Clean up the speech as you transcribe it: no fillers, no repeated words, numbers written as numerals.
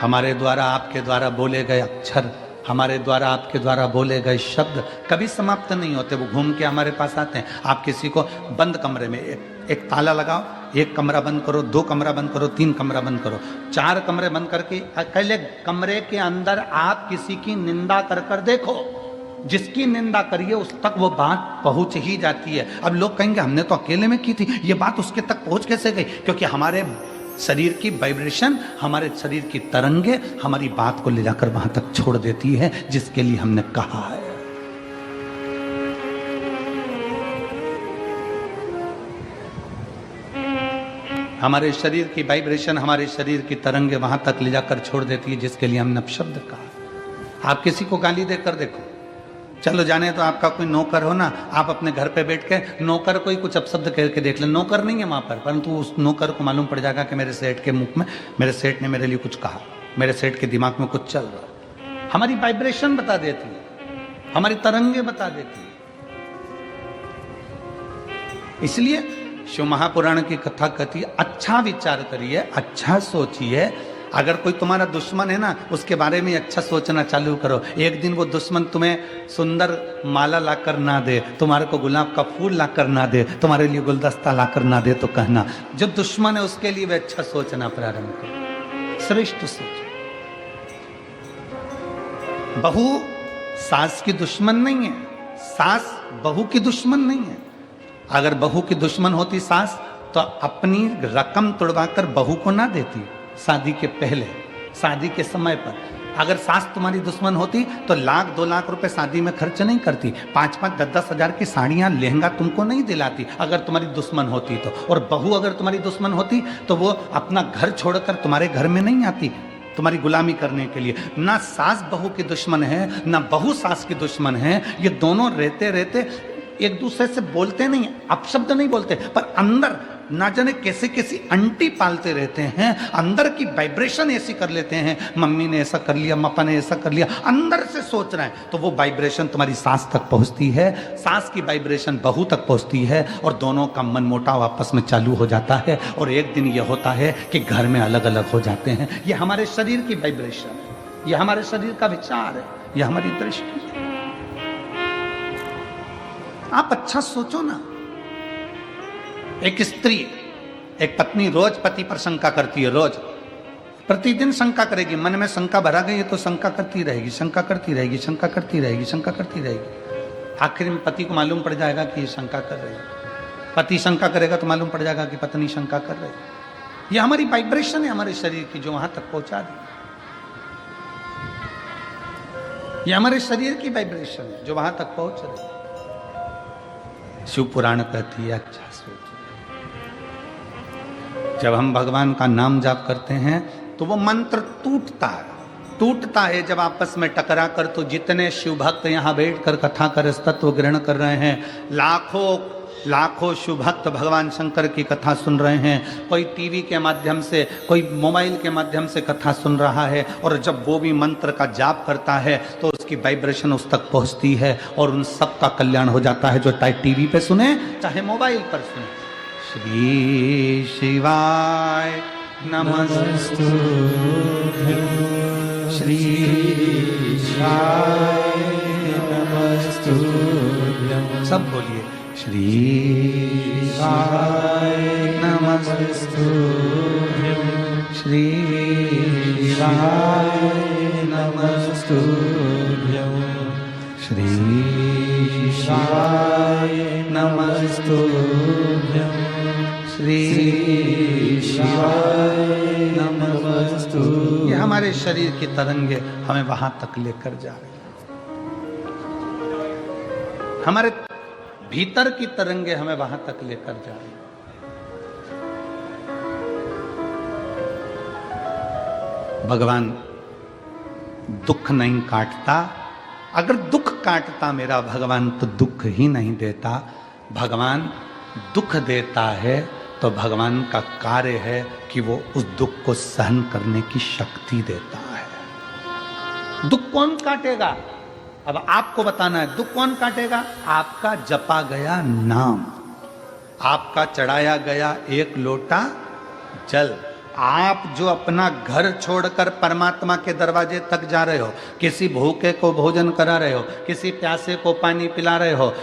हमारे द्वारा आपके द्वारा बोले गए अक्षर, हमारे द्वारा आपके द्वारा बोले गए शब्द कभी समाप्त नहीं होते, वो घूम के हमारे पास आते हैं। आप किसी को बंद कमरे में एक ताला लगाओ, एक कमरा बंद करो, 2 कमरा बंद करो, 3 कमरा बंद करो, 4 कमरे बंद करके अकेले कमरे के अंदर आप किसी की निंदा कर कर देखो, जिसकी निंदा करिए उस तक वो बात पहुंच ही जाती है। अब लोग कहेंगे हमने तो अकेले में की थी, ये बात उसके तक पहुंच कैसे गई? क्योंकि हमारे शरीर की वाइब्रेशन, हमारे शरीर की तरंगे हमारी बात को ले जाकर वहां तक छोड़ देती है जिसके लिए हमने कहा है। हमारे शरीर की वाइब्रेशन, हमारे शरीर की तरंगे वहां तक ले जाकर छोड़ देती है जिसके लिए हमने अपशब्द कहा। आप किसी को गाली देकर देखो, चलो जाने तो आपका कोई नौकर हो ना, आप अपने घर पे बैठ के नौकर कोई कुछ अपशब्द कह के देख ले, नौकर नहीं है वहां पर, परंतु उस नौकर को मालूम पड़ जाएगा कि मेरे सेठ के मुख में, मेरे सेठ ने मेरे लिए कुछ कहा, मेरे सेठ के दिमाग में कुछ चल रहा है। हमारी वाइब्रेशन बता देती है, हमारी तरंगे बता देती है। इसलिए शिव महापुराण की कथा कहती है, अच्छा विचार करिए, अच्छा सोचिए। अगर कोई तुम्हारा दुश्मन है ना, उसके बारे में अच्छा सोचना चालू करो। एक दिन वो दुश्मन तुम्हें सुंदर माला लाकर ना दे, तुम्हारे को गुलाब का फूल लाकर ना दे, तुम्हारे लिए गुलदस्ता लाकर ना दे, तो कहना जो दुश्मन है उसके लिए वे अच्छा सोचना प्रारंभ करो, श्रेष्ठ सोचो। बहू सास की दुश्मन नहीं है, सास बहू की दुश्मन नहीं है। अगर बहू की दुश्मन होती सास, तो अपनी रकम तुड़वाकर बहू को ना देती शादी के पहले, शादी के समय पर। अगर सास तुम्हारी दुश्मन होती तो 1-2 लाख रुपए शादी में खर्च नहीं करती, 5-5, 10-10 हजार की साड़ियां, लहंगा तुमको नहीं दिलाती अगर तुम्हारी दुश्मन होती तो। और बहू अगर तुम्हारी दुश्मन होती तो वो अपना घर छोड़कर तुम्हारे घर में नहीं आती तुम्हारी गुलामी करने के लिए। ना सास बहू की दुश्मन है, ना बहू सास की दुश्मन है। ये दोनों रहते रहते एक दूसरे से बोलते नहीं, अपशब्द नहीं बोलते, पर अंदर ना जाने कैसे कैसी अंटी पालते रहते हैं, अंदर की वाइब्रेशन ऐसी कर लेते हैं। मम्मी ने ऐसा कर लिया, पापा ने ऐसा कर लिया, अंदर से सोच रहे हैं, तो वो वाइब्रेशन तुम्हारी सास तक पहुंचती है, सास की वाइब्रेशन बहू तक पहुंचती है, और दोनों का मनमुटाव आपस में चालू हो जाता है। और एक दिन ये होता है कि घर में अलग अलग हो जाते हैं। ये हमारे शरीर की वाइब्रेशन है, ये हमारे शरीर का विचार है, ये हमारी दृष्टि है। आप अच्छा सोचो ना। एक स्त्री, एक पत्नी रोज पति पर शंका करती है, रोज प्रतिदिन शंका करेगी, मन में शंका भरा गई है तो शंका करती रहेगी, शंका करती रहेगी, शंका करती रहेगी, शंका करती रहेगी। आखिर में पति को मालूम पड़ जाएगा कि ये शंका कर रही है। पति शंका करेगा तो मालूम पड़ जाएगा कि पत्नी शंका कर रही है। ये हमारी वाइब्रेशन है हमारे शरीर की, जो वहां तक पहुंचा दी। ये हमारे शरीर की वाइब्रेशन है जो वहां तक पहुंच रही है। शिव पुराण कहती है, अच्छा सोचिए, जब हम भगवान का नाम जाप करते हैं तो वो मंत्र टूटता है जब आपस में टकरा कर। तो जितने शिव भक्त यहाँ बैठ कर कथा कर तत्व ग्रहण कर रहे हैं, लाखों शिव भक्त भगवान शंकर की कथा सुन रहे हैं। कोई टीवी के माध्यम से, कोई मोबाइल के माध्यम से कथा सुन रहा है, और जब वो भी मंत्र का जाप करता है तो उसकी वाइब्रेशन उस तक पहुंचती है और उन सब का कल्याण हो जाता है, जो चाहे टीवी पे सुने चाहे मोबाइल पर सुने। श्री शिवाय नमस्तु, श्री शिवाय नमस्तु, सब बोलिए, श्री शिवाय नमस्तु, श्री शिवाय नमस्तु, श्री शिवाय नमस्तु, श्री शिवाय नमस्तु। ये हमारे शरीर की तरंगे हमें वहां तक लेकर जा रही हैं। हमारे भीतर की तरंगे हमें वहां तक लेकर जा रही हैं। भगवान दुख नहीं काटता। अगर दुख काटता मेरा भगवान तो दुख ही नहीं देता। भगवान दुख देता है तो भगवान का कार्य है कि वो उस दुख को सहन करने की शक्ति देता है। दुख कौन काटेगा? अब आपको बताना है, दुख कौन काटेगा? आपका जपा गया नाम, आपका चढ़ाया गया एक लोटा जल, आप जो अपना घर छोड़कर परमात्मा के दरवाजे तक जा रहे हो, किसी भूखे को भोजन करा रहे हो, किसी प्यासे को पानी पिला रहे हो,